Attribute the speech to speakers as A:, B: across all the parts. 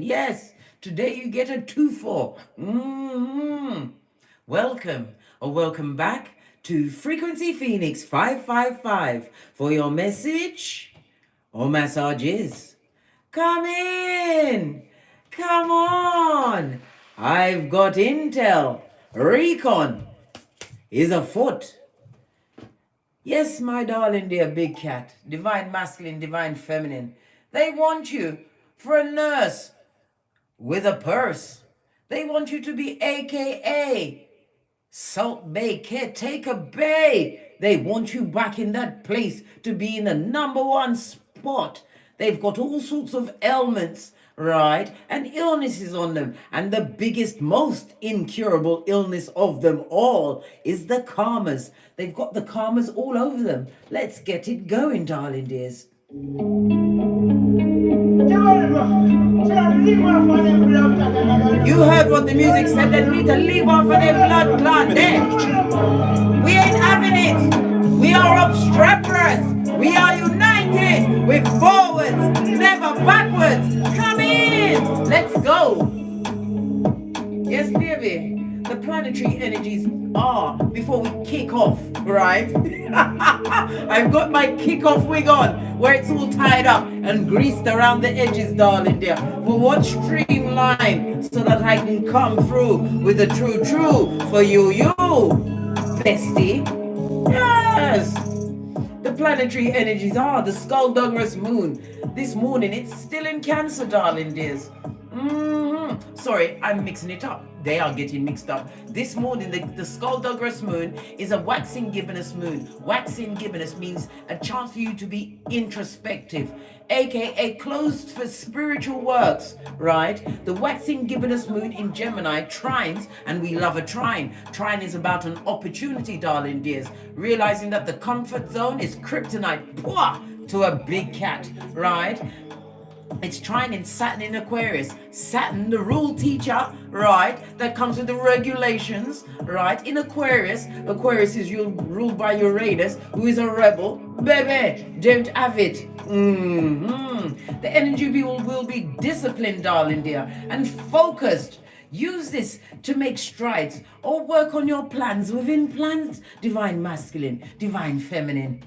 A: Yes, today you get a 2-4. Welcome or welcome back to Frequency Phoenix 555 for your message or massages. Come in. Come on. I've got intel. Recon is afoot. Yes, my darling dear big cat, divine masculine, divine feminine. They want you for a nurse with a purse. They want you to be AKA Salt Bay Caretaker Bay. They want you back in that place to be in the #1 spot. They've got all sorts of ailments, right? And illnesses on them. And the biggest, most incurable illness of them all is the karmas. They've got the karmas all over them. Let's get it going, darling dears. You heard what the music said. They need to leave off of their blood clot there. We ain't having it. We are obstreperous. We are united. We're forwards, never backwards. Come in. Let's go. Yes, baby. The planetary energies are, before we kick off, right? I've got my kickoff wig on, where it's all tied up and greased around the edges, darling dear. For what streamline, so that I can come through with the true for you, bestie. Yes. The planetary energies are the skullduggerous moon. This morning, it's still in Cancer, darling dears. Sorry, I'm mixing it up. They are getting mixed up. This morning, the skullduggerous moon is a waxing gibbonous moon. Waxing gibbonous means a chance for you to be introspective, aka closed for spiritual works, right? The waxing gibbonous moon in Gemini trines, and we love a trine. Trine is about an opportunity, darling dears. Realizing that the comfort zone is kryptonite to a big cat, right? It's trine in Saturn in Aquarius. Saturn, the rule teacher, right? That comes with the regulations, right? In Aquarius, Aquarius is ruled by Uranus, who is a rebel. Baby, don't have it. The energy will be disciplined, darling dear, and focused. Use this to make strides or work on your plans within plans, divine masculine, divine feminine.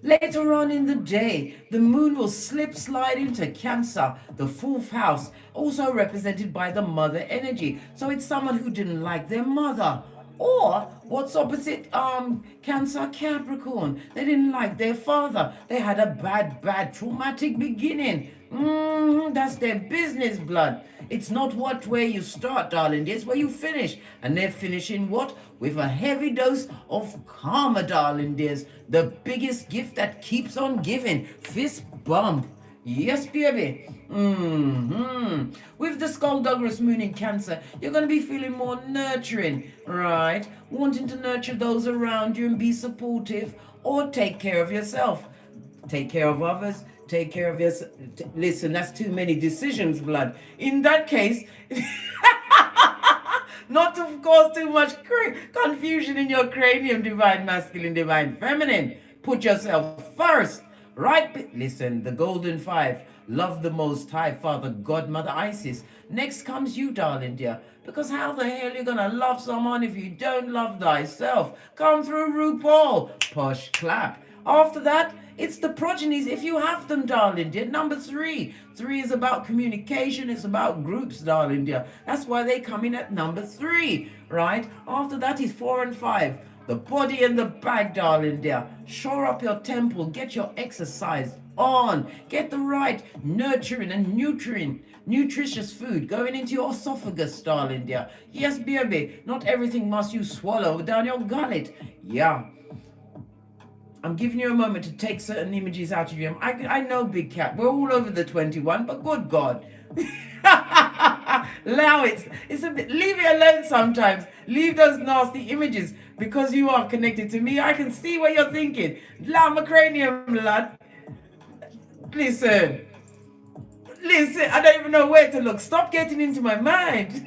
A: Later on in the day, the moon will slide into Cancer, the 4th house, also represented by the mother energy. So it's someone who didn't like their mother. Or what's opposite Cancer, Capricorn? They didn't like their father. They had a bad traumatic beginning. That's their business, blood. It's not where you start, darling. It's where you finish. And they're finishing what? With a heavy dose of karma, darling dears. The biggest gift that keeps on giving. Fist bump. Yes, baby. With the skullduggerous moon in Cancer, you're going to be feeling more nurturing, right? Wanting to nurture those around you and be supportive, or take care of yourself. Take care of others. Take care of yourself. Listen, that's too many decisions, blood. In that case, not to cause too much confusion in your cranium, divine masculine, divine feminine. Put yourself first, right? Listen, the golden 5. Love the Most High, Father, God, Mother Isis. Next comes you, darling dear. Because how the hell are you going to love someone if you don't love thyself? Come through, RuPaul. Push, clap. After that, it's the progenies, if you have them, darling dear. Number 3. 3 is about communication. It's about groups, darling dear. That's why they come in at number 3, right? After that is 4 and 5. The body and the bag, darling dear. Shore up your temple. Get your exercise on. Get the right nurturing and nutritious food going into your esophagus, darling dear. Yes, baby. Not everything must you swallow down your gullet. Yeah. I'm giving you a moment to take certain images out of you. I know, big cat. We're all over the 21, but good God. Allow it. It's a bit. Leave it alone sometimes. Leave those nasty images. Because you are connected to me, I can see what you're thinking. Love my cranium, blood. Listen. I don't even know where to look. Stop getting into my mind.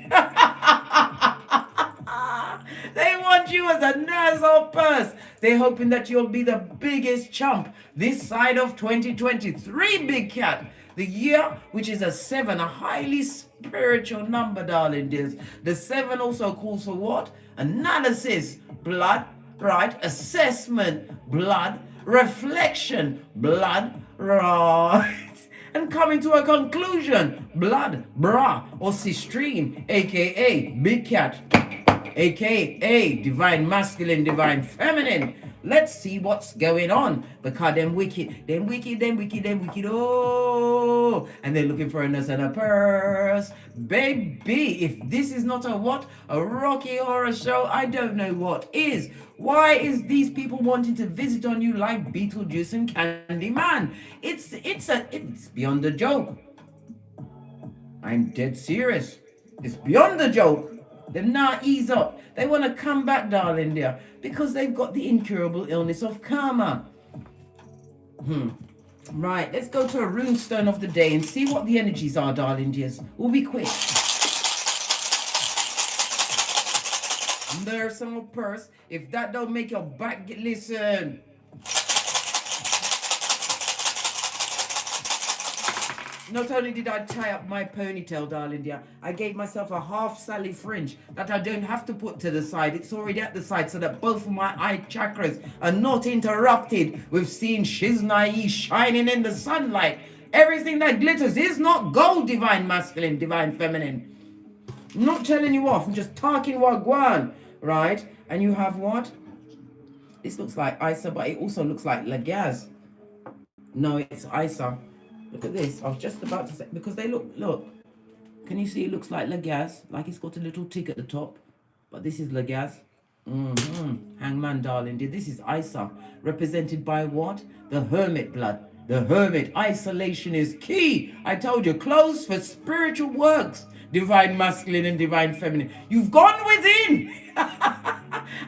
A: They want you as a nurse or purse. They're hoping that you'll be the biggest chump this side of 2023, big cat. The year, which is a 7, a highly spiritual number, darling dears. The 7 also calls for what? Analysis, blood, right? Assessment, blood. Reflection, blood, right? And coming to a conclusion, blood, bra, or sistrine, aka big cat, aka divine masculine, divine feminine. Let's see what's going on, because them wicked, oh, and they're looking for a nurse and a purse. Baby, if this is not a what? A Rocky Horror Show, I don't know what is. Why is these people wanting to visit on you like Beetlejuice and Candyman? It's beyond a joke. I'm dead serious. It's beyond a joke. They're not ease up. They want to come back, darling dear, because they've got the incurable illness of karma. Right, let's go to a runestone of the day and see what the energies are, darling dears. We'll be quick. Nurse and a purse. If that don't make your back get, listen. Not only did I tie up my ponytail, darling dear, I gave myself a half Sally fringe that I don't have to put to the side. It's already at the side so that both of my eye chakras are not interrupted with seeing Shiznai shining in the sunlight. Everything that glitters is not gold, divine masculine, divine feminine. I'm not telling you off, I'm just talking wagwan, right? And you have what? This looks like Isa, but it also looks like Lagaz. No, it's Isa. Look at this. I was just about to say, because they look. Can you see it looks like Lagaz? Like it's got a little tick at the top. But this is Lagaz. Hangman, darling dear. This is Isa. Represented by what? The hermit blood. The hermit. Isolation is key. I told you, closed for spiritual works. Divine masculine and divine feminine. You've gone within.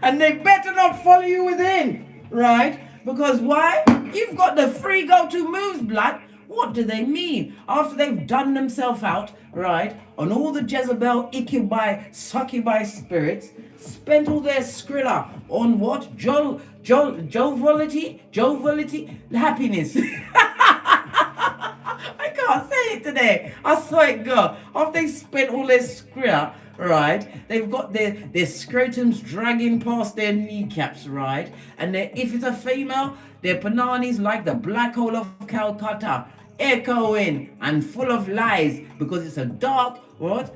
A: And they better not follow you within. Right? Because why? You've got the free go-to moves, blood. What do they mean? After they've done themselves out, right, on all the Jezebel, Iccubi, Succubi spirits, spent all their skrilla on what? Joviality, happiness. I can't say it today. I saw it go. After they spent all their skrilla, right, they've got their scrotums dragging past their kneecaps, right, and if it's a female, their pananis like the black hole of Calcutta, echoing and full of lies, because it's a dark, what,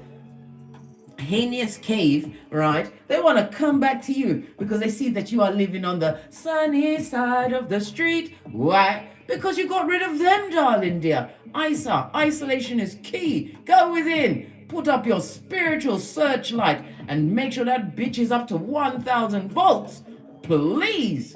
A: heinous cave, right? They want to come back to you because they see that you are living on the sunny side of the street. Why? Because you got rid of them, darling dear. Isolation is key. Go within. Put up your spiritual searchlight and make sure that bitch is up to 1,000 volts. Please.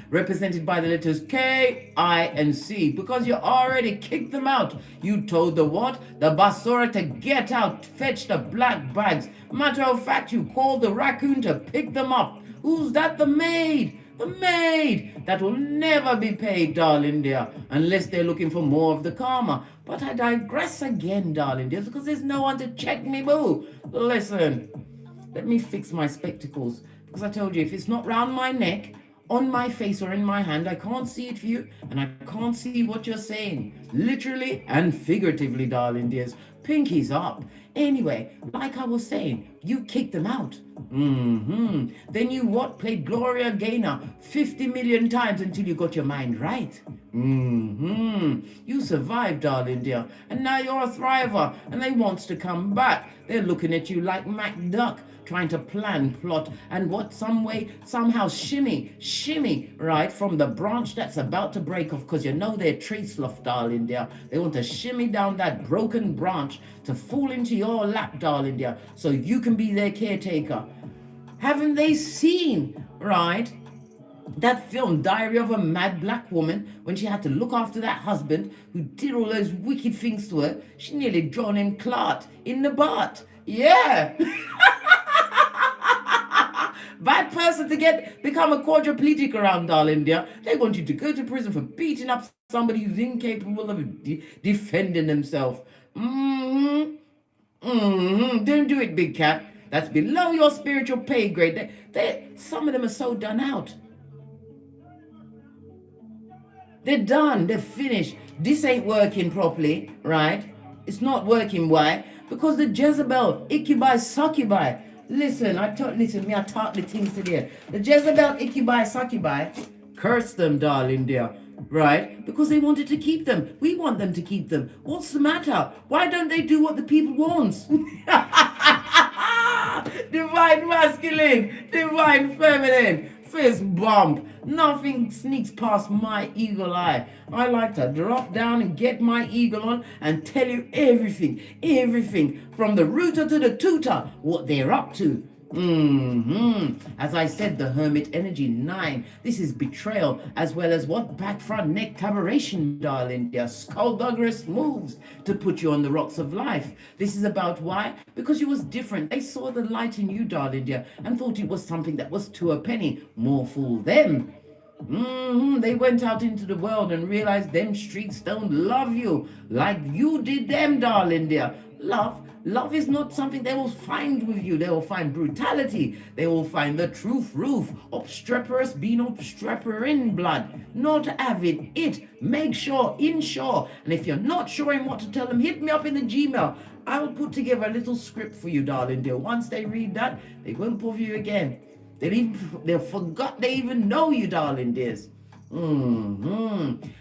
A: Represented by the letters K, I, and C. Because you already kicked them out. You told the what? The Basura to get out, fetch the black bags. Matter of fact, you called the raccoon to pick them up. Who's that? The maid. The maid. That will never be paid, darling dear, unless they're looking for more of the karma. But I digress again, darling dear, because there's no one to check me, boo. Listen, let me fix my spectacles. Because I told you, if it's not round my neck, on my face or in my hand, I can't see it for you, and I can't see what you're saying. Literally and figuratively, darling dears. Pinky's up. Anyway, like I was saying, you kicked them out. Then you what? Played Gloria Gaynor 50 million times until you got your mind right. You survived, darling dear, and now you're a thriver, and they wants to come back. They're looking at you like Mac Duck, trying to plan, plot, and what, some way, somehow shimmy, right, from the branch that's about to break off, because you know they're tree sloth, darling dear. They want to shimmy down that broken branch to fall into your lap, darling dear, so you can be their caretaker. Haven't they seen, right, that film, Diary of a Mad Black Woman, when she had to look after that husband who did all those wicked things to her? She nearly drawn him clot in the butt. Yeah. Bad person to become a quadriplegic around, darling dear. They want you to go to prison for beating up somebody who's incapable of defending themselves. Don't do it, big cat. That's below your spiritual pay grade. Some of them are so done out. They're done. They're finished. This ain't working properly, right? It's not working. Why? Because the Jezebel, Ikibai, Succubi. Listen, I taught the things today. The Jezebel, Ikibai, Succubi, curse them, darling dear. Right? Because they wanted to keep them. We want them to keep them. What's the matter? Why don't they do what the people want? Divine masculine, divine feminine, fist bump. Nothing sneaks past my eagle eye. I like to drop down and get my eagle on and tell you everything from the rooter to the tutor, what they're up to. As I said, the Hermit energy 9. This is betrayal as well as what? Back front neck collaboration, darling. Their skullduggerous moves to put you on the rocks of life. This is about why? Because you was different. They saw the light in you, darling dear, and thought it was something that was to a penny. More fool them. They went out into the world and realized them streets don't love you like you did them, darling dear. Love is not something they will find with you. They will find brutality. They will find the truth roof. Obstreperous being obstreper in blood. Not having it. Make sure, insure. And if you're not sure in what to tell them, hit me up in the Gmail. I will put together a little script for you, darling dear. Once they read that, they won't bother you again. They forgot they even know you, darling dears.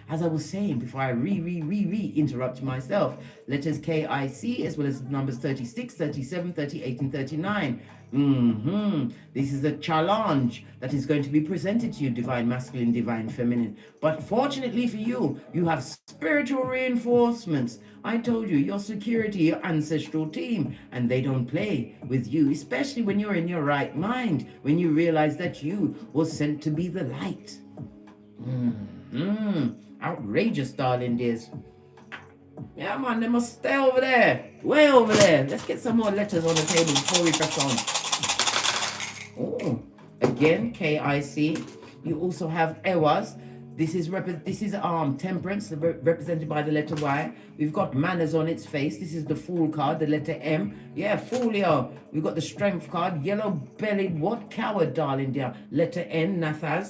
A: As I was saying before I interrupt myself, letters KIC as well as numbers 36, 37, 38, and 39. This is a challenge that is going to be presented to you, divine masculine, divine feminine. But fortunately for you, you have spiritual reinforcements. I told you, your security, your ancestral team, and they don't play with you, especially when you're in your right mind, when you realize that you were sent to be the light. Outrageous, darling dears. Yeah, man, they must stay over there. Way over there. Let's get some more letters on the table before we press on. Oh, again, KIC. You also have Ewas. This is temperance, represented by the letter Y. We've got manners on its face. This is the Fool card, the letter M. Yeah, Foolio. We've got the Strength card, yellow-bellied, what? Coward, darling dear. Letter N, Nathaz.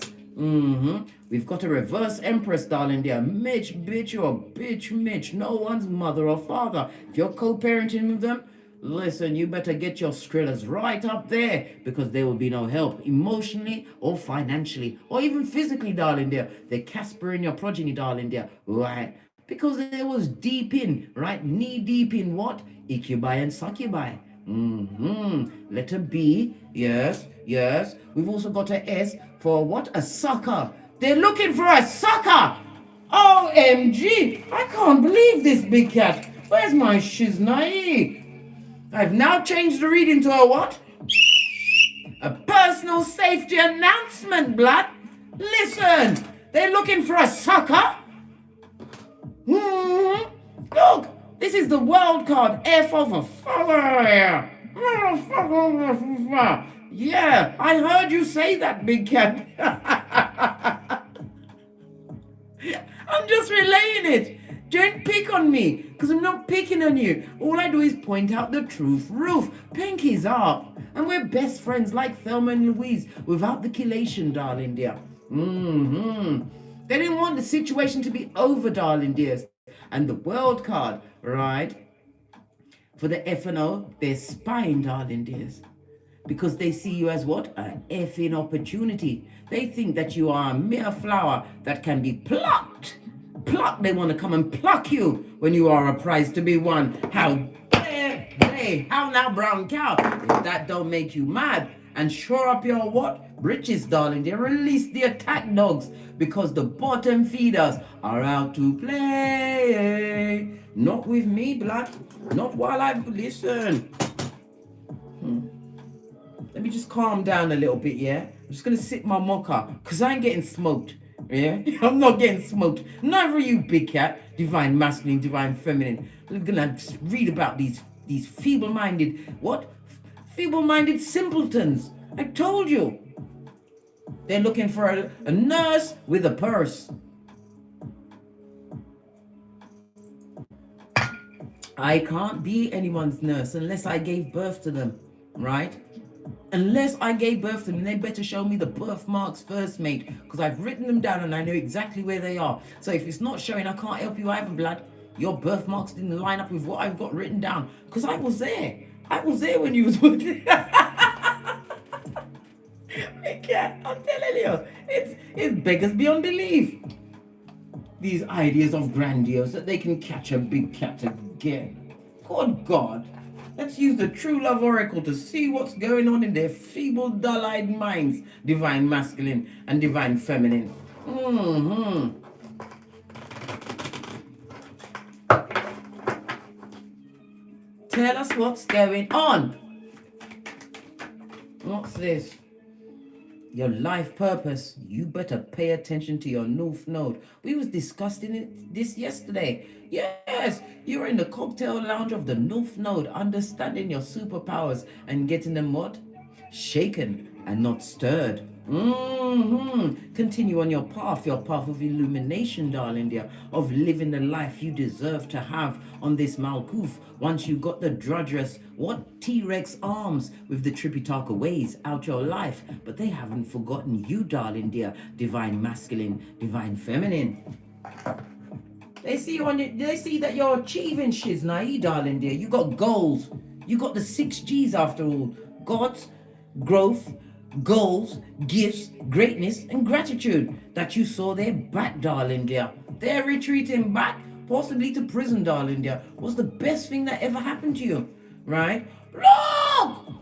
A: We've got a reverse Empress, darling dear. Mitch, bitch, or bitch, Mitch. No one's mother or father. If you're co-parenting with them, listen, you better get your Skrillers right up there, because there will be no help emotionally or financially or even physically, darling dear. They're Casper in your progeny, darling dear. Why? Because it was deep in, right? Knee deep in what? Ikibai and Succubi. Letter B. Yes. We've also got a S for what? A sucker. They're looking for a sucker. OMG. I can't believe this, big cat. Where's my shiznai? I've now changed the reading to a what? A personal safety announcement, blood. Listen, they're looking for a sucker. Look, this is the world card. F over fire. Yeah, I heard you say that, big cat. I'm just relaying it. Don't pick on me, because I'm not picking on you. All I do is point out the truth roof. Pinky's up. And we're best friends like Thelma and Louise without the chelation, darling dear. They didn't want the situation to be over, darling dears. And the world card, right? For the F&O, they're spying, darling dears. Because they see you as what? An effing opportunity. They think that you are a mere flower that can be plucked. They want to come and pluck you when you are a prize to be won. How dare they? How now, brown cow? If that don't make you mad and shore up your what? Britches, darling. They release the attack dogs because the bottom feeders are out to play. Not with me, blood. Not while I listen. Let me just calm down a little bit, yeah? I'm just going to sip my mocha because I ain't getting smoked. Yeah, I'm not getting smoked. Neither are you, big cat. Divine masculine, divine feminine. We're gonna read about these feeble-minded, what? Feeble-minded simpletons. I told you. They're looking for a nurse with a purse. I can't be anyone's nurse unless I gave birth to them, right? Unless I gave birth to them, they better show me the birthmarks first, mate, because I've written them down and I know exactly where they are. So if it's not showing, I can't help you either, blood. Your birthmarks didn't line up with what I've got written down, because I was there. I was there when you was working. I'm telling you, it's beggars beyond belief. These ideas of grandiose that they can catch a big cat again. Good God. Let's use the true love oracle to see what's going on in their feeble, dull-eyed minds. Divine masculine and divine feminine. Tell us what's going on. What's this? Your life purpose. You better pay attention to your North Node. We was discussing this yesterday. Yes, you're in the cocktail lounge of the North Node, understanding your superpowers and getting them what? Shaken and not stirred. Continue on your path of illumination, darling dear, of living the life you deserve to have on this Malkuth. Once you got the drudgerous, what T-Rex arms with the Tripitaka ways out your life, but they haven't forgotten you, darling dear, divine masculine, divine feminine. They see you they see that you're achieving shiznai, darling dear. You got goals. You got the 6 G's after all. God's growth, goals, gifts, greatness, and gratitude. That you saw their back, darling dear. They're retreating back, possibly to prison, darling dear. Was the best thing that ever happened to you, right? Look!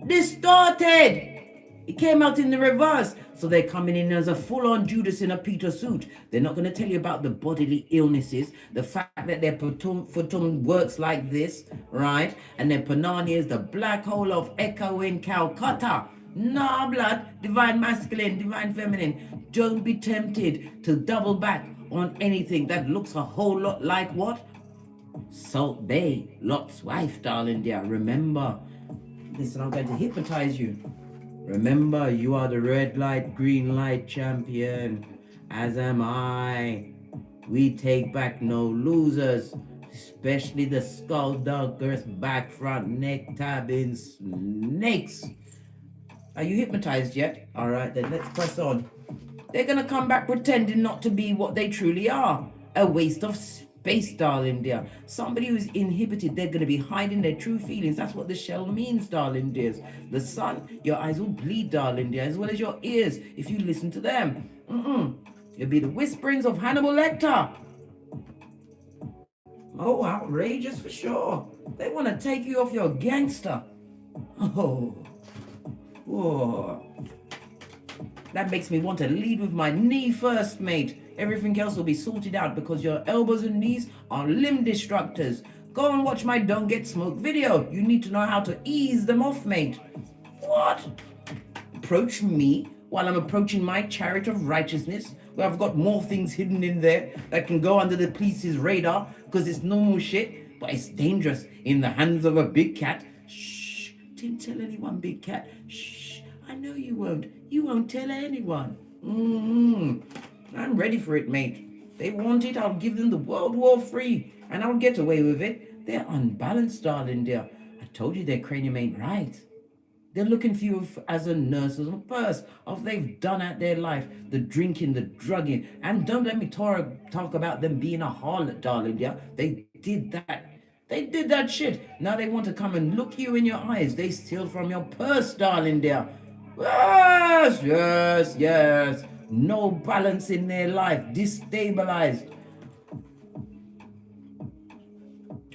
A: Distorted! It came out in the reverse. So they're coming in as a full-on Judas in a Peter suit. They're not going to tell you about the bodily illnesses, the fact that their futum works like this, right? And their panani is the black hole of Echo in Calcutta. Nah, blood, divine masculine, divine feminine. Don't be tempted to double back on anything that looks a whole lot like what? Salt Bay, Lot's wife, darling dear. Remember, listen, I'm going to hypnotize you. Remember, you are the red light, green light champion, as am I. We take back no losers, especially the skulldugger's back, front, neck, tabbing snakes. Are you hypnotized yet? All right, then let's press on. They're going to come back pretending not to be what they truly are. A waste of space, darling dear. Somebody who's inhibited, they're going to be hiding their true feelings. That's what the shell means, darling dears. The sun, your eyes will bleed, darling dear, as well as your ears, if you listen to them. It'll be the whisperings of Hannibal Lecter. Oh, outrageous for sure. They want to take you off your gangster. Oh. That makes me want to lead with my knee first, mate. Everything else will be sorted out because your elbows and knees are limb destructors. Go and watch my Don't Get Smoked video. You need to know how to ease them off, mate. What? Approach me while I'm approaching my chariot of righteousness, where I've got more things hidden in there that can go under the police's radar because it's normal shit, but it's dangerous in the hands of a big cat. Shh, didn't tell anyone, big cat. Shh, I know you won't. You won't tell anyone. I'm ready for it, mate. They want it, I'll give them the World War III, and I'll get away with it. They're unbalanced, darling dear. I told you their cranium ain't right. They're looking for you as a nurse, as a purse of they've done at their life, the drinking, the drugging. And don't let me talk about them being a harlot, darling dear. They did that. They did that shit. Now they want to come and look you in your eyes. They steal from your purse, darling dear. Yes. No balance in their life, destabilized.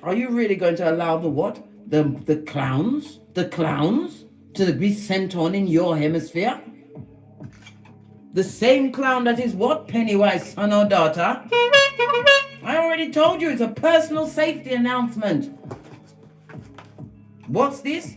A: Are you really going to allow the what? The clowns to be sent on in your hemisphere? The same clown that is what? Pennywise son or daughter? I already told you it's a personal safety announcement. What's this?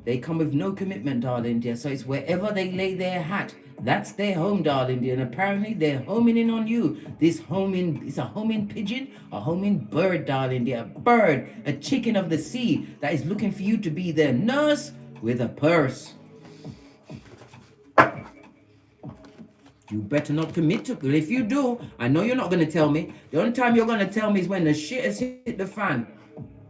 A: They come with no commitment, darling dear, so it's wherever they lay their hat. That's their home, darling dear, and apparently they're homing in on you. This homing is a homing pigeon, a homing bird, darling dear. A bird, a chicken of the sea that is looking for you to be their nurse with a purse. You better not commit to it. If you do, I know you're not going to tell me. The only time you're going to tell me is when the shit has hit the fan.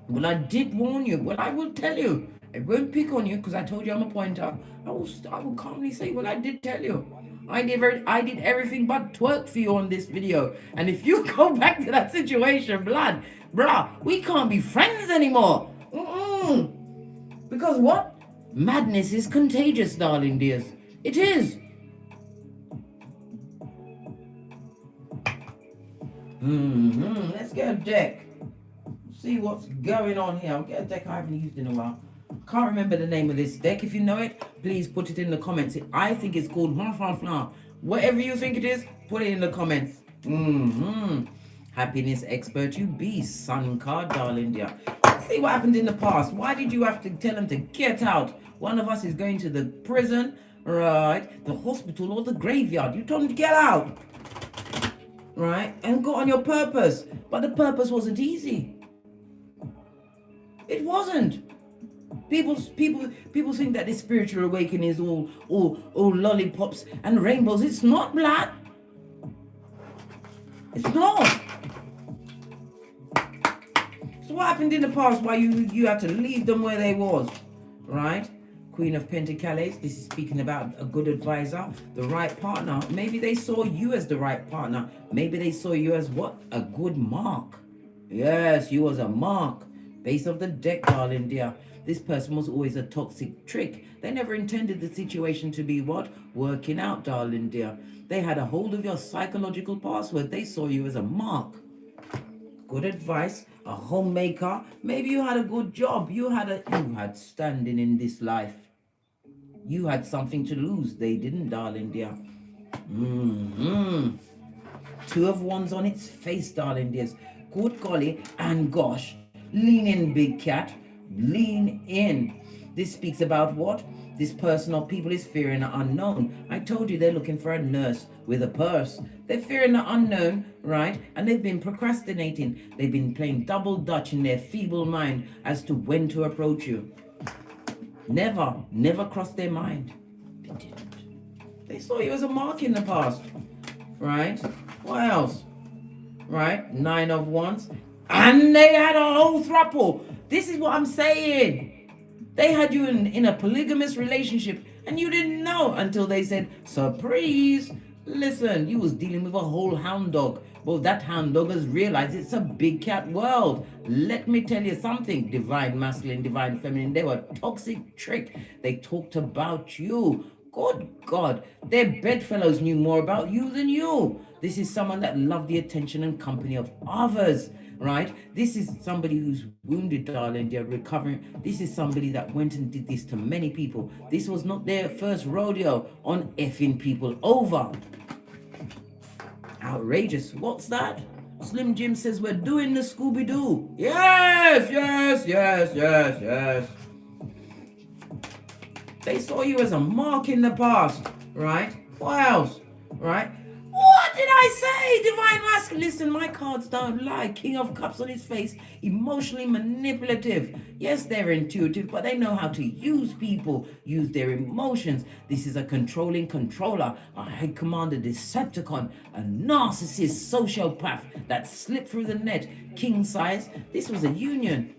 A: Well, I did warn you. Well, I will tell you. I won't pick on you because I told you I'm a pointer. I will calmly say, well, I did tell you. I did everything but twerk for you on this video. And if you go back to that situation, bruh, we can't be friends anymore. Because what? Madness is contagious, darling dears. It is. Let's get a deck. See what's going on here. I'll get a deck I haven't used in a while. Can't remember the name of this deck. If you know it, please put it in the comments. I think it's called whatever you think it is, put it in the comments. Happiness expert you be, Sun card, darling dear. Let's see what happened in the past. Why did you have to tell them to get out? One of us is going to the prison, right? The hospital or the graveyard. You told them to get out, right? And go on your purpose. But the purpose wasn't easy. It wasn't. People think that this spiritual awakening is all lollipops and rainbows. It's not, blood. It's not. So what happened in the past why you had to leave them where they was, right? Queen of Pentacles, this is speaking about a good advisor, the right partner. Maybe they saw you as the right partner. Maybe they saw you as what? A good mark. Yes, you was a mark. Base of the deck, darling dear. This person was always a toxic trick. They never intended the situation to be what? Working out, darling dear. They had a hold of your psychological password. They saw you as a mark. Good advice, a homemaker. Maybe you had a good job. You had standing in this life. You had something to lose. They didn't, darling dear. Two of Wands on its face, darling dears. Good golly and gosh. Lean in, big cat. Lean in. This speaks about what? This person or people is fearing the unknown. I told you they're looking for a nurse with a purse. They're fearing the unknown, right? And they've been procrastinating. They've been playing double dutch in their feeble mind as to when to approach you. Never crossed their mind. They didn't. They saw you as a mark in the past, right? What else? Right? 9 of Wands. And they had a whole throuple. This is what I'm saying. They had you in a polygamous relationship and you didn't know until they said, surprise. Listen, you was dealing with a whole hound dog. Well, that hound dog has realized it's a big cat world. Let me tell you something. Divine masculine, divine feminine. They were a toxic trick. They talked about you. Good God. Their bedfellows knew more about you than you. This is someone that loved the attention and company of others. Right? This is somebody who's wounded, darling. They're recovering. This is somebody that went and did this to many people. This was not their first rodeo on effing people over. Outrageous. What's that? Slim Jim says we're doing the Scooby-Doo. Yes, yes, yes, yes, yes. They saw you as a mark in the past, right? What else? Right? What did I say? Divine masculine. Listen, my cards don't lie. King of Cups on his face. Emotionally manipulative. Yes, they're intuitive, but they know how to use people, use their emotions. This is a controlling controller, a high commander Decepticon, a narcissist sociopath that slipped through the net. King size. This was a union.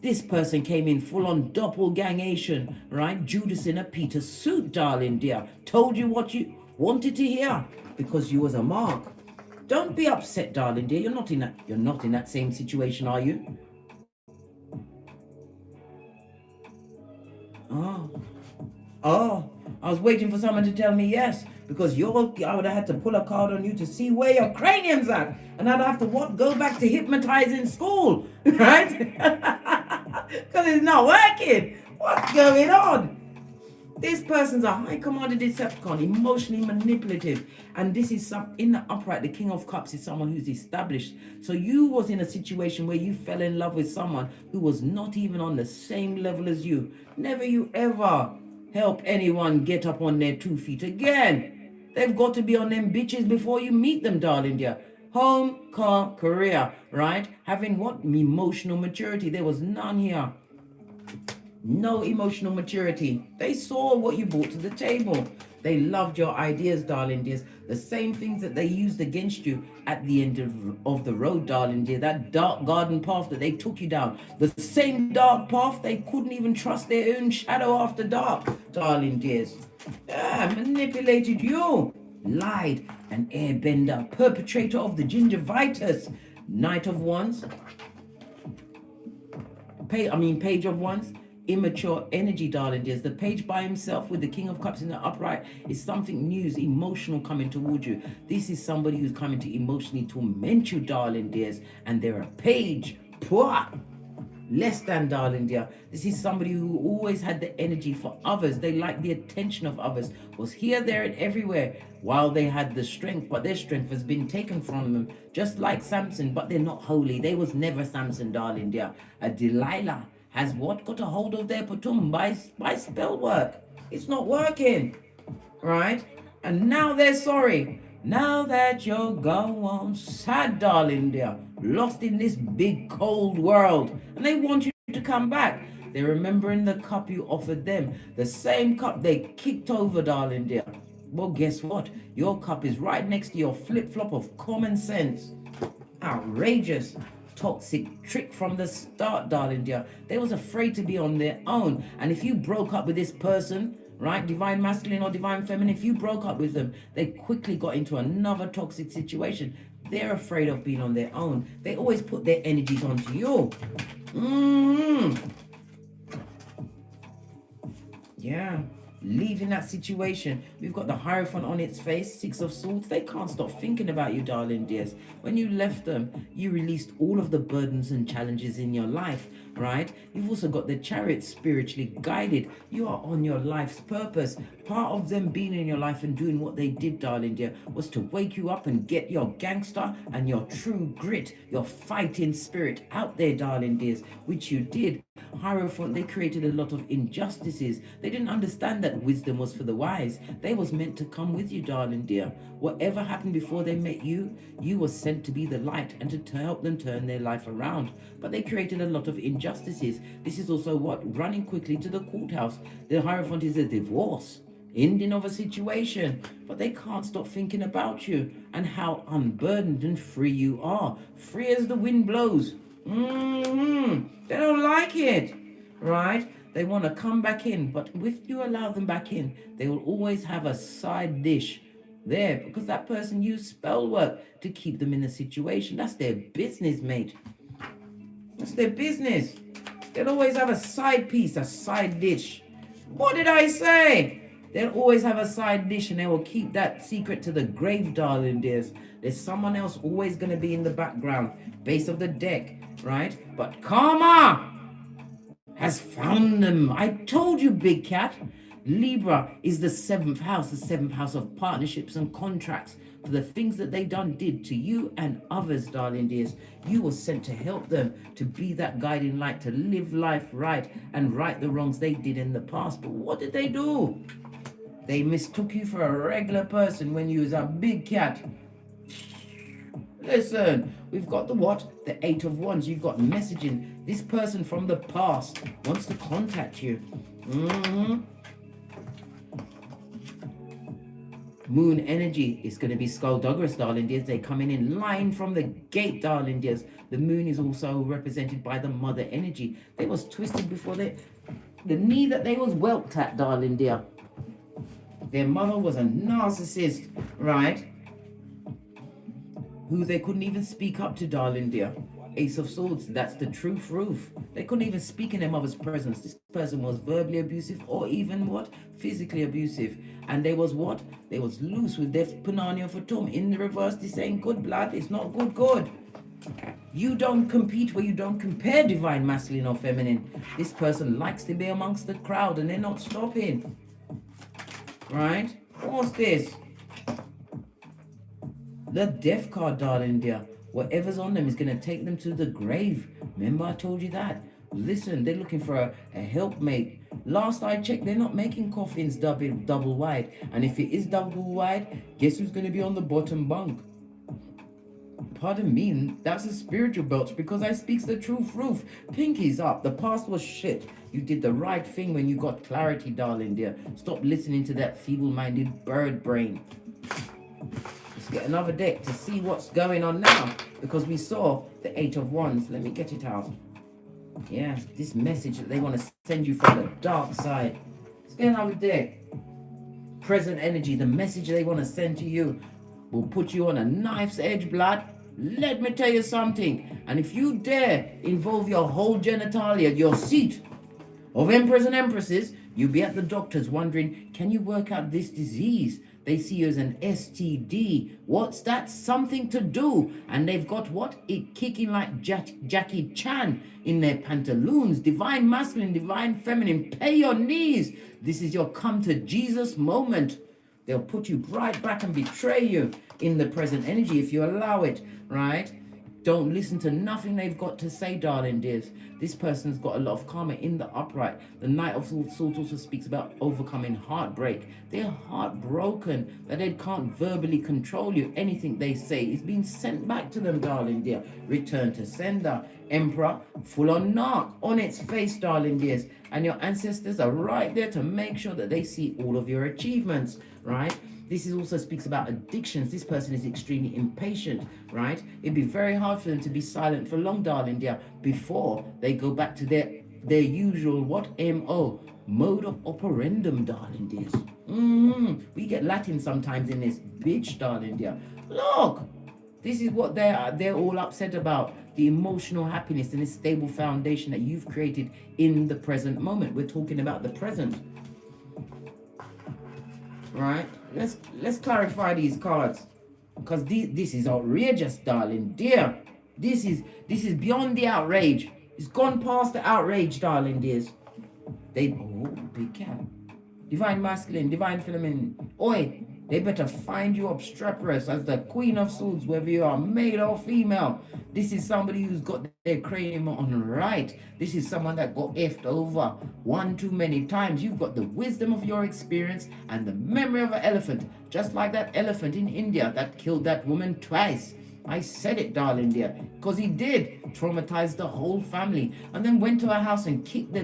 A: This person came in full on doppelgangation, right? Judas in a Peter suit, darling dear. Told you what you wanted to hear. Because you was a mark. Don't be upset, darling dear. You're not in that same situation, are you? Oh, I was waiting for someone to tell me yes. Because I would have had to pull a card on you to see where your cranium's at. And I'd have to go back to hypnotizing school. Right? Because it's not working. What's going on? This person's a high commander Decepticon, emotionally manipulative. And this is in the upright, the King of Cups is someone who's established. So you was in a situation where you fell in love with someone who was not even on the same level as you. Never you ever help anyone get up on their 2 feet again. They've got to be on them bitches before you meet them, darling dear. Home, car, career, right? Having what? Emotional maturity. There was none here. No emotional maturity. They saw what you brought to the table. They loved your ideas, darling dears. The same things that they used against you at the end of the road, darling dear. That dark garden path that they took you down. The same dark path they couldn't even trust their own shadow after dark, darling dears. Manipulated you. Lied. An airbender. Perpetrator of the gingivitis. Knight of Wands. Page of Wands. Immature energy, darling dears. The page by himself with the King of Cups in the upright is something new, emotional coming towards you. This is somebody who's coming to emotionally torment you, darling dears. And they're a page. Less than, darling dear. This is somebody who always had the energy for others. They like the attention of others. Was here, there, and everywhere while they had the strength, but their strength has been taken from them. Just like Samson, but they're not holy. They was never Samson, darling dear. A Delilah has what? Got a hold of their patum by spell work. It's not working, right? And now they're sorry. Now that you're gone, sad, darling dear, lost in this big cold world, and they want you to come back. They're remembering the cup you offered them, the same cup they kicked over, darling dear. Well, guess what? Your cup is right next to your flip-flop of common sense. Outrageous. Toxic trick from the start, darling dear. They was afraid to be on their own. And if you broke up with this person, right, divine masculine or divine feminine, if you broke up with them, they quickly got into another toxic situation. They're afraid of being on their own. They always put their energies onto you. Yeah. Leaving that situation. We've got the Hierophant on its face, Six of Swords. They can't stop thinking about you, darling dears. When you left them, you released all of the burdens and challenges in your life, right? You've also got the Chariot, spiritually guided. You are on your life's purpose. Part of them being in your life and doing what they did, darling dear, was to wake you up and get your gangster and your true grit, your fighting spirit out there, darling dears, which you did. Hierophant, they created a lot of injustices. They didn't understand that wisdom was for the wise. They was meant to come with you, darling dear. Whatever happened before they met you, you were sent to be the light and to help them turn their life around. But they created a lot of injustices. This is also what? Running quickly to the courthouse. The Hierophant is a divorce, ending of a situation, but they can't stop thinking about you and how unburdened and free you are. Free as the wind blows. They don't like it, right? They want to come back in, but if you allow them back in, they will always have a side dish there because that person used spell work to keep them in a situation. That's their business, mate. That's their business. They'll always have a side piece, a side dish. What did I say? They'll always have a side dish and they will keep that secret to the grave, darling dears. There's someone else always going to be in the background, base of the deck, right? But karma has found them. I told you, big cat. Libra is the seventh house of partnerships and contracts for the things that they did to you and others, darling dears. You were sent to help them, to be that guiding light, to live life right and right the wrongs they did in the past. But what did they do? They mistook you for a regular person when you was a big cat. Listen, we've got the what? The Eight of Wands. You've got messaging. This person from the past wants to contact you. Moon energy is going to be skullduggerous, darling dears. They're coming in line from the gate, darling dears. The moon is also represented by the mother energy. They was twisted before the knee that they was whelped at, darling dear. Their mother was a narcissist, right? Who they couldn't even speak up to, darling dear. Ace of Swords, that's the truth roof. They couldn't even speak in their mother's presence. This person was verbally abusive or even what? Physically abusive. And they was what? They was loose with their Punania Fatum. In the reverse, this ain't good, blood. It's not good. You don't compete where you don't compare, divine masculine or feminine. This person likes to be amongst the crowd and they're not stopping. Right? What's this? The death card, darling dear. Whatever's on them is going to take them to the grave. Remember I told you that? Listen, they're looking for a helpmate. Last I checked, they're not making coffins double wide. And if it is double wide, guess who's going to be on the bottom bunk? pardon me, that's a spiritual belch because I speaks the truth. Roof, pinkies up. The past was shit. You did the right thing when you got clarity, darling dear. Stop listening to that feeble-minded bird brain. Let's get another deck to see what's going on now, because we saw the Eight of Wands. Let me get it out. Yeah, this message that they want to send you from the dark side. Let's get another deck. Present energy, the message they want to send to you will put you on a knife's edge, blood. Let me tell you something. And if you dare involve your whole genitalia, your seat of emperors and empresses, you'll be at the doctors wondering, can you work out this disease? They see you as an STD. What's that? Something to do. And they've got what? It kicking like Jackie Chan in their pantaloons. Divine masculine, divine feminine. Pay your knees. This is your come to Jesus moment. They'll put you right back and betray you in the present energy if you allow it, right? Don't listen to nothing they've got to say, darling dears. This person's got a lot of karma in the upright. The Knight of Swords also speaks about overcoming heartbreak. They're heartbroken that they can't verbally control you. Anything they say is being sent back to them, darling dear. Return to sender. Emperor, full on narc on its face, darling dears. And your ancestors are right there to make sure that they see all of your achievements, right? This is also speaks about addictions. This person is extremely impatient, right? It'd be very hard for them to be silent for long, darling dear, before they go back to their usual, what? MO, mode of operandum, darling dears. We get Latin sometimes in this bitch, darling dear. Look, this is what they're all upset about. The emotional happiness and this stable foundation that you've created in the present moment. We're talking about the present. Right? Let's clarify these cards, because this is outrageous, darling dear. This is beyond the outrage. It's gone past the outrage, darling dears. Big cat. Divine masculine, divine feminine. Oi, they better find you obstreperous as the Queen of Swords, whether you are male or female. This is somebody who's got their cranium on right. This is someone that got effed over one too many times. You've got the wisdom of your experience and the memory of an elephant, just like that elephant in India that killed that woman twice. I said it, darling dear, because he did traumatize the whole family, and then went to her house and kicked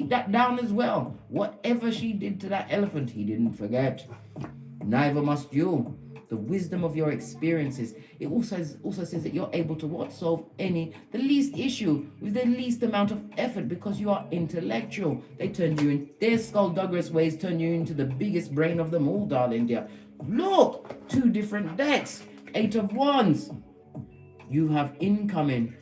A: that down as well. Whatever she did to that elephant, he didn't forget. Neither must you. The wisdom of your experiences. It also says that you're able to solve the least issue with the least amount of effort, because you are intellectual. They turned you in, their skullduggerous ways turn you into the biggest brain of them all, darling dear. Look, 2 different decks. 8 of Wands. You have incoming.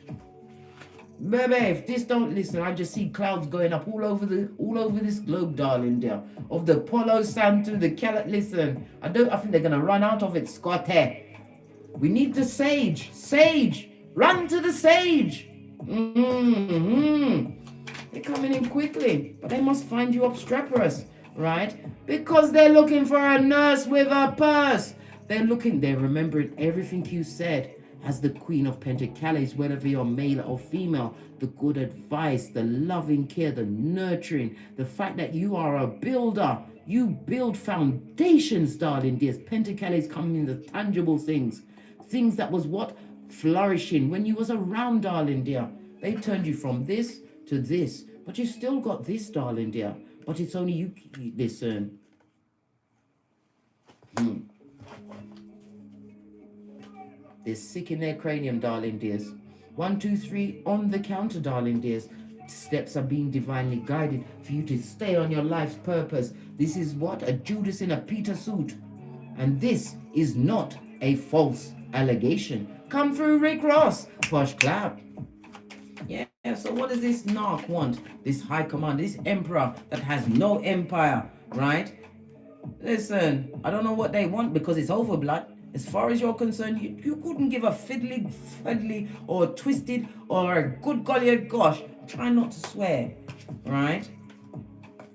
A: Baby, if this don't listen, I just see clouds going up all over this globe, darling dear. Of the Palo Santo, the Calat. Listen, I think they're gonna run out of it, Scotty. We need the sage. Sage! Run to the sage! They're coming in quickly, but they must find you obstreperous, right? Because they're looking for a nurse with a purse. They're remembering everything you said. As the Queen of Pentacles, whether you're male or female, the good advice, the loving care, the nurturing, the fact that you are a builder. You build foundations, darling dears. Pentacles coming in the tangible things. Things that was flourishing when you was around, darling dear. They turned you from this to this. But you still got this, darling dear. But it's only you. Listen. They're sick in their cranium, darling dears. 1, 2, 3 on the counter, darling dears. Steps are being divinely guided for you to stay on your life's purpose. This is a Judas in a Peter suit. And this is not a false allegation. Come through, Rick Ross. Posh clap. Yeah, so what does this narc want? This high command, this emperor that has no empire, right? Listen, I don't know what they want because it's over, blood. As far as you're concerned, you couldn't give a fiddly or twisted or a good golly gosh. Try not to swear, right?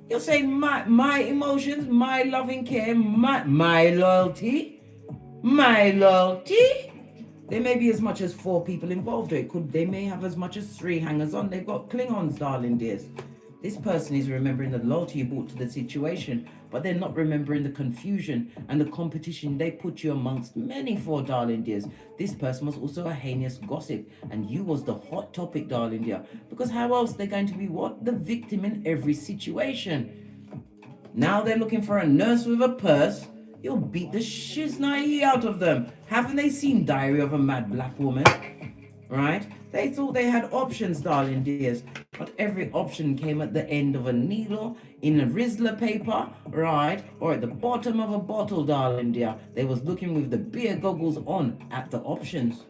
A: You're saying my emotions, my loving care, my loyalty. There may be as much as 4 people involved, or they may have as much as 3 hangers on. They've got Klingons, darling dears. This person is remembering the loyalty you brought to the situation, but they're not remembering the confusion and the competition they put you amongst many for, darling dears. This person was also a heinous gossip, and you was the hot topic, darling dear. Because how else they're going to be what? The victim in every situation. Now they're looking for a nurse with a purse. You'll beat the shiznai out of them. Haven't they seen Diary of a Mad Black Woman? Right? They thought they had options, darling dears, but every option came at the end of a needle, in a Rizzler paper, right? Or at the bottom of a bottle, darling dear. They was looking with the beer goggles on at the options.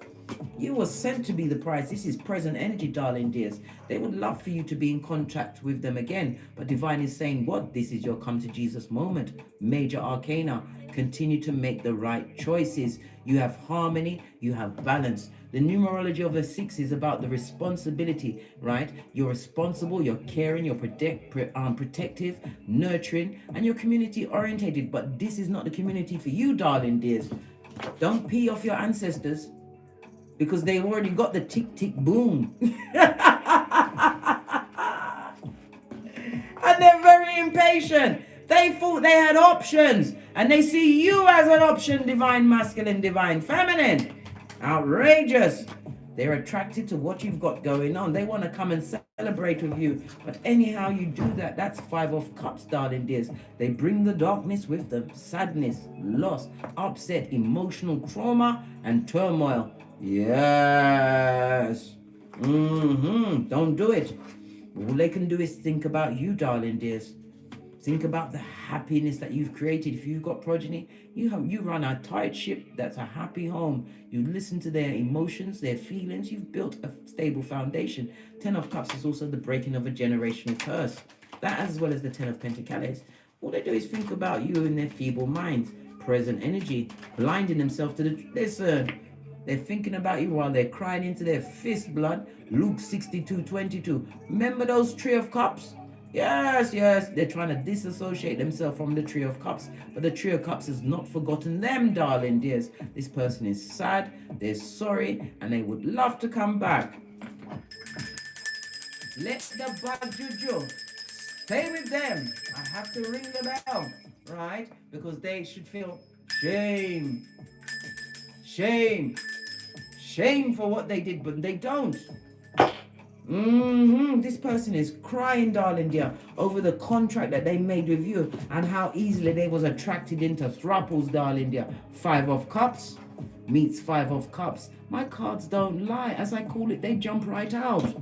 A: You were sent to be the prize. This is present energy, darling dears. They would love for you to be in contact with them again, but divine is saying, what? This is your come to Jesus moment. Major arcana. Continue to make the right choices. You have harmony, you have balance. The numerology of the 6 is about the responsibility, right? You're responsible, you're caring, you're protective, nurturing, and you're community orientated. But this is not the community for you, darling dears. Don't pee off your ancestors, because they've already got the tick tick boom. And they're very impatient. They thought they had options, and they see you as an option, divine masculine, divine feminine. Outrageous. They're attracted to what you've got going on. They want to come and celebrate with you. But anyhow you do that, that's 5 of Cups, darling dears. They bring the darkness with them. Sadness, loss, upset, emotional trauma, and turmoil. Yes. Don't do it. All they can do is think about you, darling dears. Think about the happiness that you've created. If you've got progeny, you run a tight ship that's a happy home. You listen to their emotions, their feelings. You've built a stable foundation. 10 of Cups is also the breaking of a generational curse. That, as well as the 10 of Pentacles. All they do is think about you in their feeble minds. Present energy, blinding themselves to the... Listen, they're thinking about you while they're crying into their fist blood. Luke 62:22. Remember those 3 of Cups? Yes, they're trying to disassociate themselves from the 3 of Cups, but the 3 of Cups has not forgotten them, darling dears. This person is sad, they're sorry, and they would love to come back. Let the bad juju stay with them. I have to ring the bell, right? Because they should feel shame. Shame for what they did, but they don't. This person is crying, darling dear, over the contract that they made with you and how easily they was attracted into thruples, darling dear. 5 of Cups meets 5 of Cups. My cards don't lie. As I call it, they jump right out.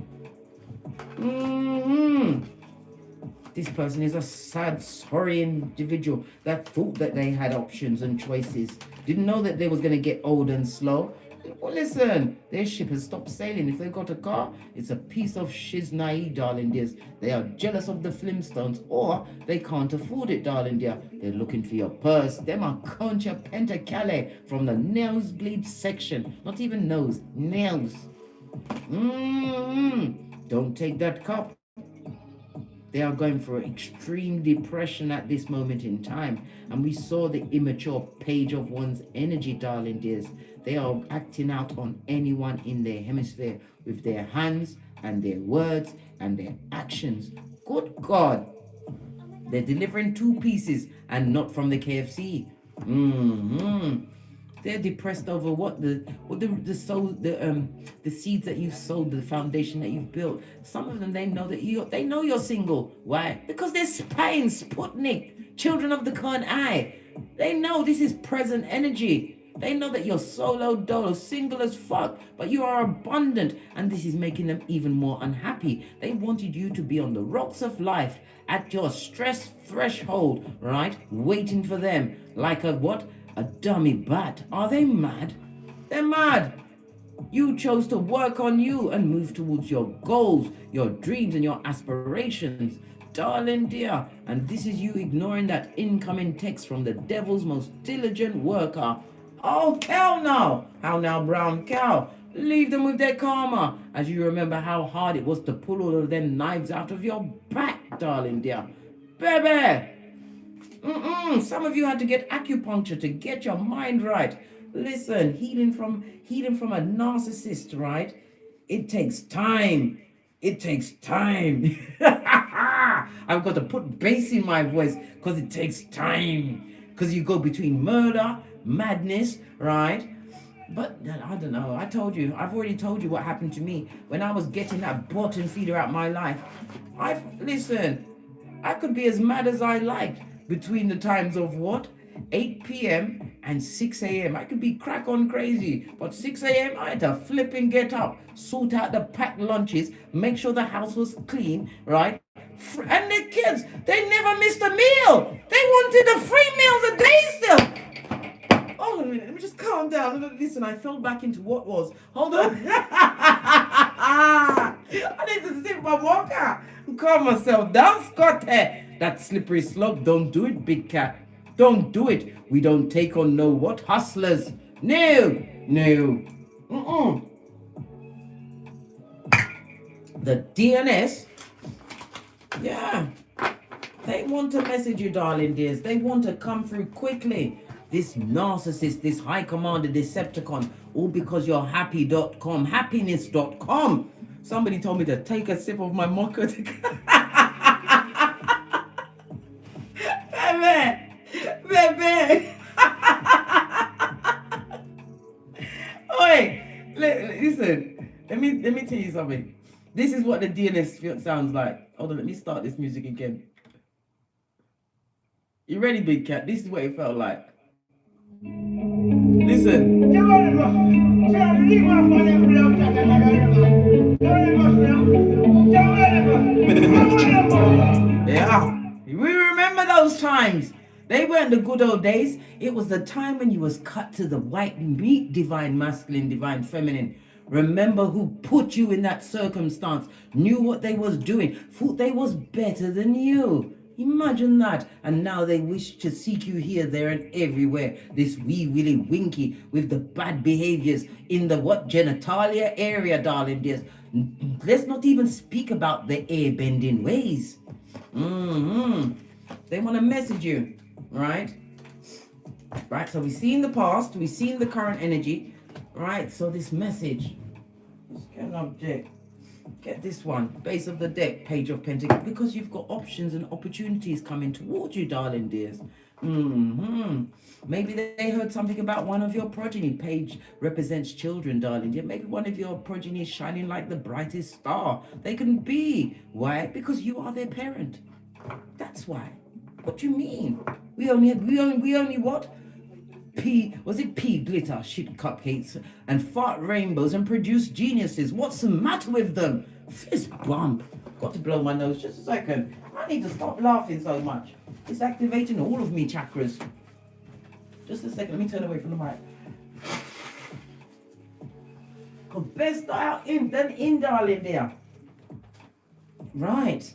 A: This person is a sad, sorry individual that thought that they had options and choices. Didn't know that they was going to get old and slow. Well, listen, their ship has stopped sailing. If they've got a car, it's a piece of shiznai, darling dears. They are jealous of the Flintstones, or they can't afford it, darling dear. They're looking for your purse. Them are concha pentacale from the nosebleed section. Not even nose, nails. Don't take that cup. They are going for extreme depression at this moment in time. And we saw the immature page of one's energy, darling dears. They are acting out on anyone in their hemisphere with their hands and their words and their actions. Good God. They're delivering 2 pieces and not from the KFC. They're depressed over what the seeds that you've sowed, the foundation that you've built. Some of them, they know you're single. Why? Because they're spying Sputnik, children of the Khan Eye. They know this is present energy. They know that you're solo dolo, single as fuck, but you are abundant, and this is making them even more unhappy. They wanted you to be on the rocks of life at your stress threshold, right? Waiting for them like a what? A dummy bat. Are they mad? They're mad. You chose to work on you and move towards your goals, your dreams, and your aspirations, darling dear. And this is you ignoring that incoming text from the devil's most diligent worker. Oh, cow now. How now, brown cow? Leave them with their karma, as you remember how hard it was to pull all of them knives out of your back, darling dear. Baby! Some of you had to get acupuncture to get your mind right. Listen, healing from a narcissist, right? It takes time. It takes time. I've got to put bass in my voice because it takes time. Because you go between murder, madness, right? But I don't know. I've already told you what happened to me when I was getting that bottom feeder out my life. Listen, I could be as mad as I liked between the times of what? 8 p.m. and 6 a.m. I could be crack on crazy, but 6 a.m. I had to flip and get up, sort out the packed lunches, make sure the house was clean, right? And the kids, they never missed a meal. They wanted the 3 meals a day still. Hold on a minute, let me just calm down. Listen, I fell back into what was. Hold on. I need to sip my water and calm myself down, Scott. That slippery slope, don't do it, big cat. Don't do it. We don't take on no what? Hustlers. No. The DNS, yeah. They want to message you, darling dears. They want to come through quickly. This narcissist, this high commander, Decepticon, all because you're happy.com, happiness.com. Somebody told me to take a sip of my mocha. Baby. Oi, listen. Let me tell you something. This is what the DNS sounds like. Hold on, let me start this music again. You ready, big cat? This is what it felt like. Listen. Yeah. We remember those times. They weren't the good old days. It was the time when you was cut to the white meat, divine masculine, divine feminine. Remember who put you in that circumstance, knew what they was doing, thought they was better than you. Imagine that. And now they wish to seek you here, there, and everywhere. This wee willy winky with the bad behaviors in the what genitalia area, darling dears. Let's not even speak about the air-bending ways. They want to message you, right? Right, so we've seen the past, we've seen the current energy, right? So this message, let's get an object. Get this one, base of the deck, Page of Pentacles, because you've got options and opportunities coming towards you, darling dears. Maybe they heard something about one of your progeny. Page represents children, darling dear. Maybe one of your progeny is shining like the brightest star they can be. Why? Because you are their parent. That's why. What do you mean? We only what? Pea glitter, shit cupcakes, and fart rainbows and produce geniuses. What's the matter with them? Fist bump. Got to blow my nose just a second. I need to stop laughing so much. It's activating all of me chakras. Just a second, let me turn away from the mic. Cause best out in than in, darling dear. Right.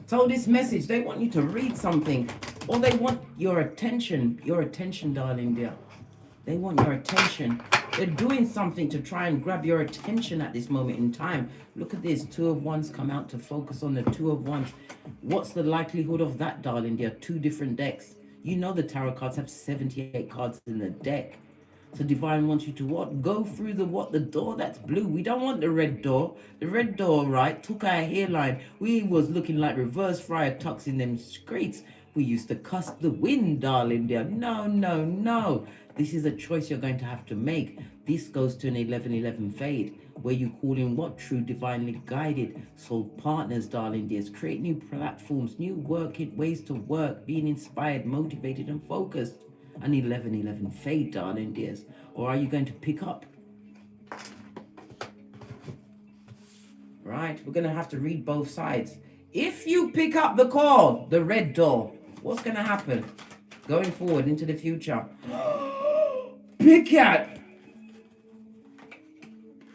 A: So this message, they want you to read something. Or they want your attention, darling dear. They want your attention. They're doing something to try and grab your attention at this moment in time. Look at this, Two of Wands come out to focus on the Two of Wands. What's the likelihood of that, darling dear? Two different decks. You know the tarot cards have 78 cards in the deck. So divine wants you to what? Go through the door that's blue. We don't want the red door. The red door, right, took our hairline. We was looking like reverse Friar Tucks in them streets. We used to cuss the wind, darling dear. No. This is a choice you're going to have to make. This goes to an 11-11 fade, where you call in what? True divinely guided soul partners, darling dears. Create new platforms, new ways to work, being inspired, motivated, and focused. An 11-11 fade, darling dears. Or are you going to pick up? Right, we're going to have to read both sides. If you pick up the call, the red door, what's going to happen going forward into the future? Big cat.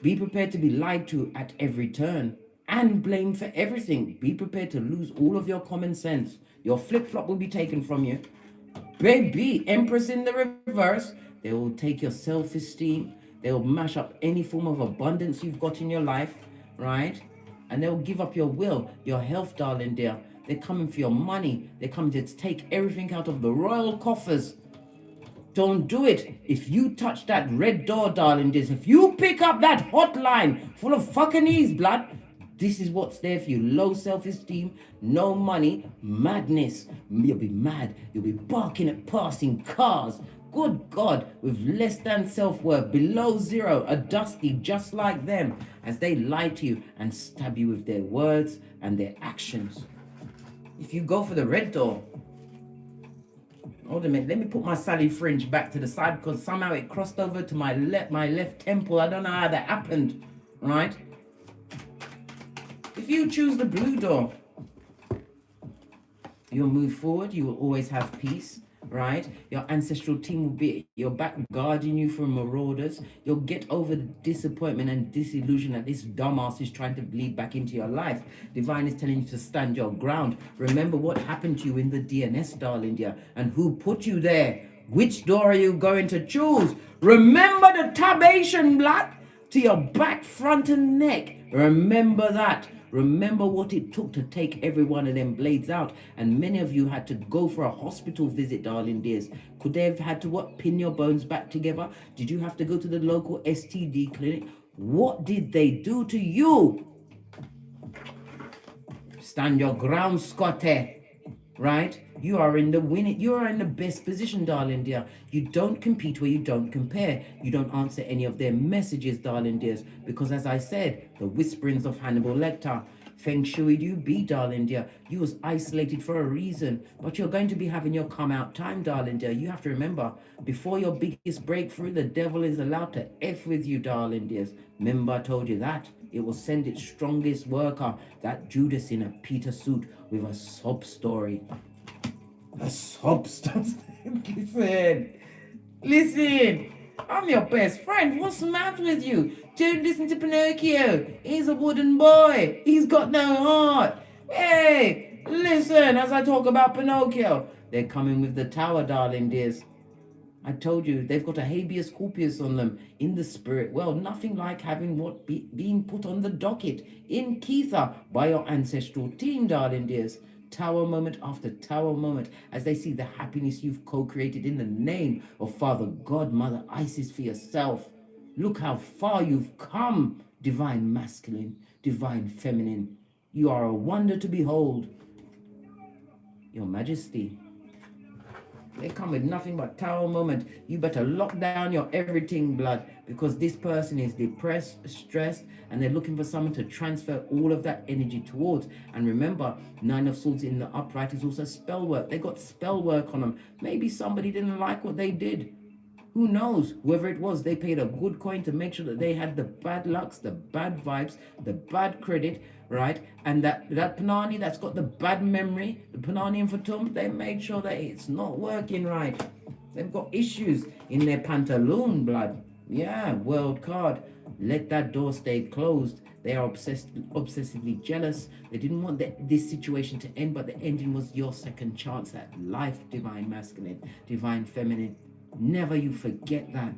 A: Be prepared to be lied to at every turn and blamed for everything. Be prepared to lose all of your common sense. Your flip-flop will be taken from you. Baby, Empress in the reverse. They will take your self-esteem. They will mash up any form of abundance you've got in your life, right? And they'll give up your will, your health, darling dear. They're coming for your money. They're coming to take everything out of the royal coffers. Don't do it. If you touch that red door, darling dears, if you pick up that hotline full of fucking blood, This is what's there for you. Low self-esteem, no money, madness. You'll be mad. You'll be barking at passing cars. Good God, with less than self-worth, below zero, a dusty just like them, as they lie to you and stab you with their words and their actions. If you go for the red door, hold a minute, let me put my Sally fringe back to the side because somehow it crossed over to my left temple. I don't know how that happened, right? If you choose the blue door, you'll move forward, you will always have peace, right? Your ancestral team will be at your back guarding you from marauders. You'll get over the disappointment and disillusion that this dumbass is trying to bleed back into your life. Divine is telling you to stand your ground. Remember what happened to you in the DNS, darling dear, and who put you there. Which door are you going to choose? Remember the tabation blood to your back, front and neck. Remember that. Remember what it took to take every one of them blades out. And many of you had to go for a hospital visit, darling dears. Could they have had to what? Pin your bones back together? Did you have to go to the local STD clinic? What did they do to you? Stand your ground, Scotty. Right? You are in the winning, you are in the best position, darling dear. You don't compete where you don't compare. You don't answer any of their messages, darling dears, because as I said, the whisperings of Hannibal Lecter, Feng Shui you be, darling dear. You was isolated for a reason, but you're going to be having your come out time, darling dear. You have to remember, before your biggest breakthrough, the devil is allowed to F with you, darling dears. Remember I told you that. It will send its strongest worker, that Judas in a Peter suit with a sob story. A sob story. Listen. I'm your best friend. What's the matter with you? Don't listen to Pinocchio. He's a wooden boy. He's got no heart. Hey, listen as I talk about Pinocchio. They're coming with the tower, darling dears. I told you, they've got a habeas corpus on them in the spirit. Well, nothing like having what being put on the docket in Keitha by your ancestral team, darling dears. Tower moment after tower moment, as they see the happiness you've co-created in the name of Father God, Mother Isis for yourself. Look how far you've come, divine masculine, divine feminine. You are a wonder to behold. Your Majesty. They come with nothing but tower moment. You better lock down your everything, blood, because this person is depressed, stressed, and they're looking for someone to transfer all of that energy towards. And remember, Nine of Swords in the upright is also spell work. They got spell work on them. Maybe somebody didn't like what they did. Who knows? Whoever it was, they paid a good coin to make sure that they had the bad lucks, the bad vibes, the bad credit, right? And that Panani that's got the bad memory, the Panani and Fatum, they made sure that it's not working right. They've got issues in their pantaloon, blood. Yeah, world card. Let that door stay closed. They are obsessively jealous. They didn't want this situation to end, but the ending was your second chance at life, divine masculine, divine feminine. Never you forget that.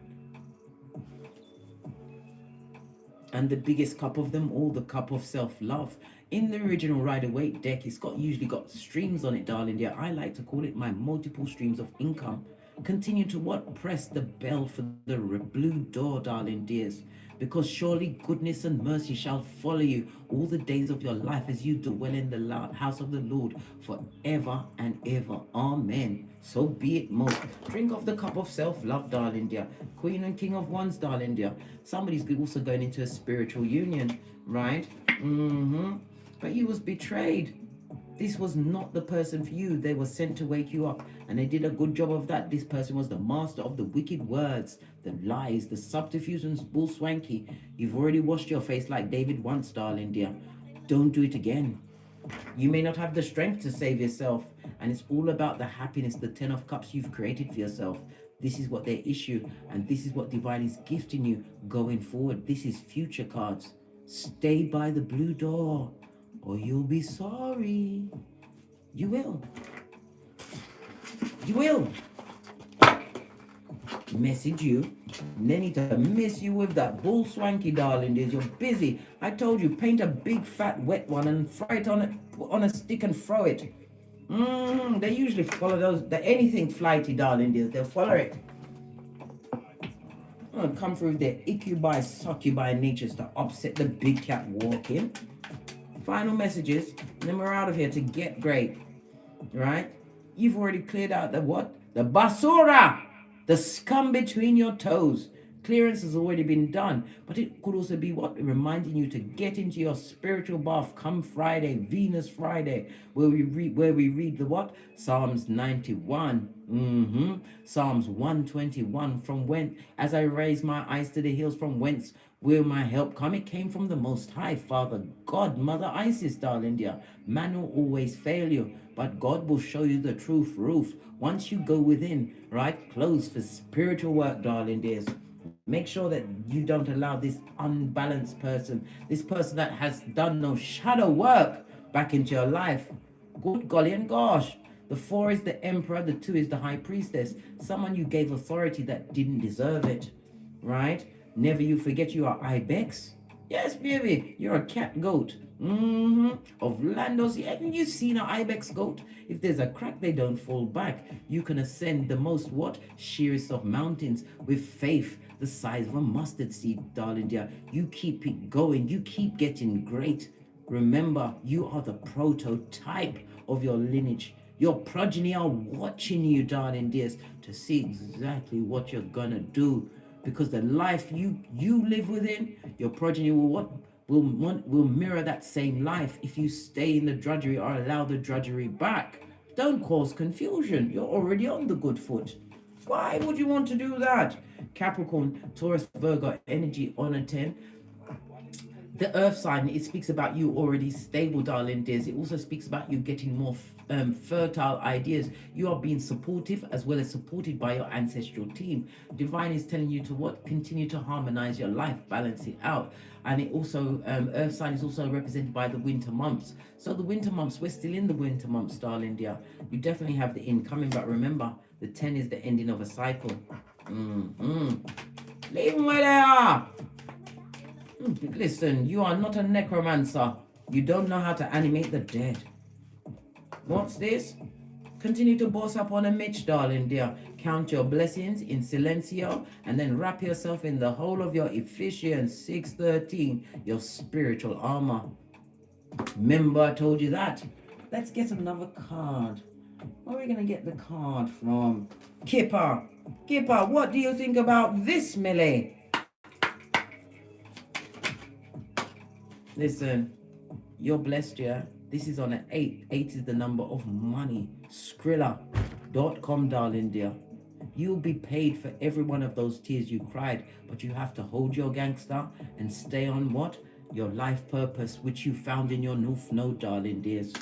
A: And the biggest cup of them all, the cup of self-love. In the original Rider-Waite deck, it's usually got streams on it, darling dear. I like to call it my multiple streams of income. Continue to what? Press the bell for the blue door, darling dears. Because surely goodness and mercy shall follow you all the days of your life as you dwell in the house of the Lord forever and ever. Amen. So be it most. Drink of the cup of self-love, darling dear. Queen and King of Wands, darling dear. Somebody's also going into a spiritual union, right? But you was betrayed. This was not the person for you. They were sent to wake you up, and they did a good job of that. This person was the master of the wicked words, the lies, the subterfuges, bull swanky. You've already washed your face like David once, darling dear. Don't do it again. You may not have the strength to save yourself, and it's all about the happiness, the 10 of cups you've created for yourself. This is what their issue, and this is what divine is gifting you going forward. This is future cards. Stay by the blue door, or you'll be sorry. You will. You will. Message you. They need to miss you with that bull swanky, darling dears. You're busy. I told you, paint a big fat wet one and fry it on a stick and throw it. They usually follow those. Anything flighty, darling dears, they'll follow it. Come through with their incubi, succubi natures to upset the big cat walking. Final messages. Then we're out of here to get great. Right? You've already cleared out the what? The basura! The scum between your toes. Clearance has already been done, but it could also be what? Reminding you to get into your spiritual bath come Friday, Venus Friday, where we read the what? Psalms 91. Psalms 121. From when, as I raise my eyes to the hills, from whence will my help come? It came from the Most High, Father God, Mother Isis, darling dear. Man will always fail you, but God will show you the truth, Ruth. Once you go within, right? Close for spiritual work, darling dears. Make sure that you don't allow this unbalanced person, this person that has done no shadow work back into your life. Good golly and gosh. The 4 is the Emperor, the 2 is the High Priestess. Someone you gave authority that didn't deserve it, right? Never you forget you are Ibex. Yes, baby, you're a cat goat. Of Landos. Haven't you seen an Ibex goat? If there's a crack, they don't fall back. You can ascend the most what? Sheerest of mountains with faith the size of a mustard seed, darling dear. You keep it going. You keep getting great. Remember, you are the prototype of your lineage. Your progeny are watching you, darling dears, to see exactly what you're gonna do. Because the life you live within, your progeny will what? Will mirror that same life if you stay in the drudgery or allow the drudgery back. Don't cause confusion. You're already on the good foot. Why would you want to do that? Capricorn, Taurus, Virgo, energy on a 10. The earth sign, it speaks about you already stable, darling dears. It also speaks about you getting more fertile ideas. You are being supportive as well as supported by your ancestral team. Divine is telling you to what? Continue to harmonize your life, balance it out. And it also, earth sign is also represented by the winter months. So the winter months, we're still in the winter months, darling dear. You definitely have the incoming, but remember, the 10 is the ending of a cycle. Leave them where they are. Listen, you are not a necromancer. You don't know how to animate the dead. What's this? Continue to boss up on a Mitch, darling dear. Count your blessings in silencio and then wrap yourself in the whole of your Ephesians 6:13, your spiritual armor. Remember I told you that. Let's get another card. Where are we going to get the card from? Kipper. Kipper, what do you think about this, Millie? Listen, you're blessed, yeah? This is on an 8. 8 is the number of money. Skrilla.com, darling dear. You'll be paid for every one of those tears you cried, but you have to hold your gangster and stay on what? Your life purpose, which you found in your noof node, darling dears.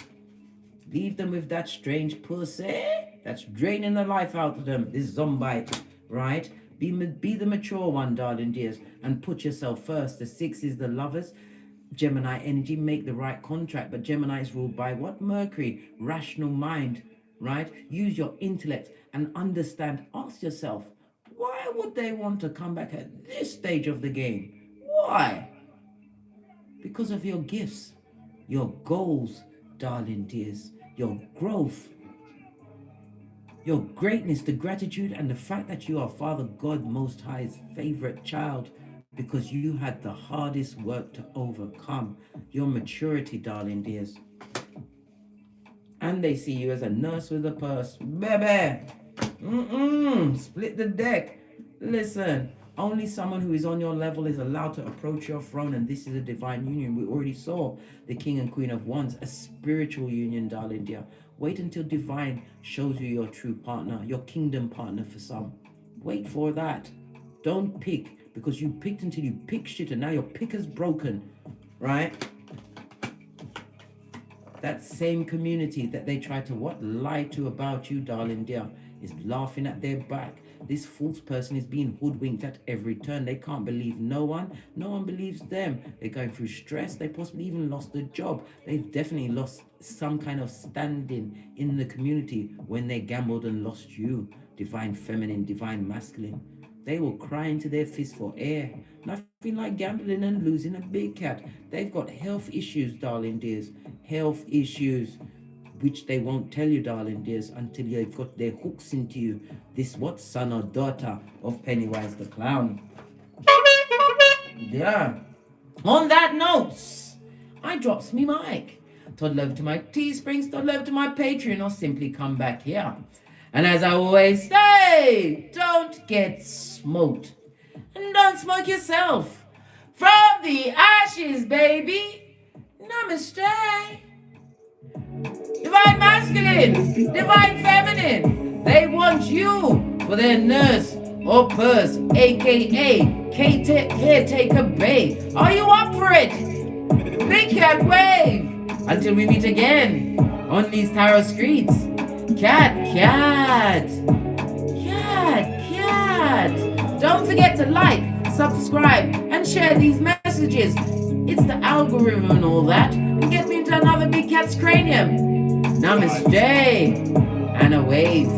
A: Leave them with that strange pussy that's draining the life out of them, this zombie, right? Be the mature one, darling dears, and put yourself first. The 6 is the lovers. Gemini energy, make the right contract, but Gemini is ruled by what? Mercury, rational mind, right? Use your intellect and understand. Ask yourself, why would they want to come back at this stage of the game? Why? Because of your gifts, your goals, darling dears, your growth, your greatness, the gratitude, and the fact that you are Father God Most High's favorite child, because you had the hardest work to overcome. Your maturity, darling dears. And they see you as a nurse with a purse. Baby. Split the deck. Listen, only someone who is on your level is allowed to approach your throne, and this is a divine union. We already saw the King and Queen of Wands, a spiritual union, darling dear. Wait until divine shows you your true partner, your kingdom partner for some. Wait for that. Don't pick, because you picked until you pick shit and now your pick is broken, right? That same community that they try to what? Lie to about you, darling dear, is laughing at their back. This false person is being hoodwinked at every turn. They can't believe no one. No one believes them. They're going through stress. They possibly even lost a job. They've definitely lost some kind of standing in the community when they gambled and lost you. Divine feminine, divine masculine. They will cry into their fist for air. Nothing like gambling and losing a big cat. They've got health issues, darling dears. Health issues, which they won't tell you, darling dears, until they've got their hooks into you. This what? Son or daughter of Pennywise the Clown. Yeah. On that note, I drops me mic. Toddle over to my Teesprings, toddle over to my Patreon, or simply come back here. And as I always say, don't get smoked. And don't smoke yourself. From the ashes, baby. Namaste. Divine masculine, divine feminine. They want you for their nurse or purse, aka caretaker bae. Are you up for it? Big cat wave. Until we meet again on these tarot streets. Cat. Don't forget to like, subscribe, and share these messages. It's the algorithm and all that. And get me into another big cat's cranium. Namaste and a wave.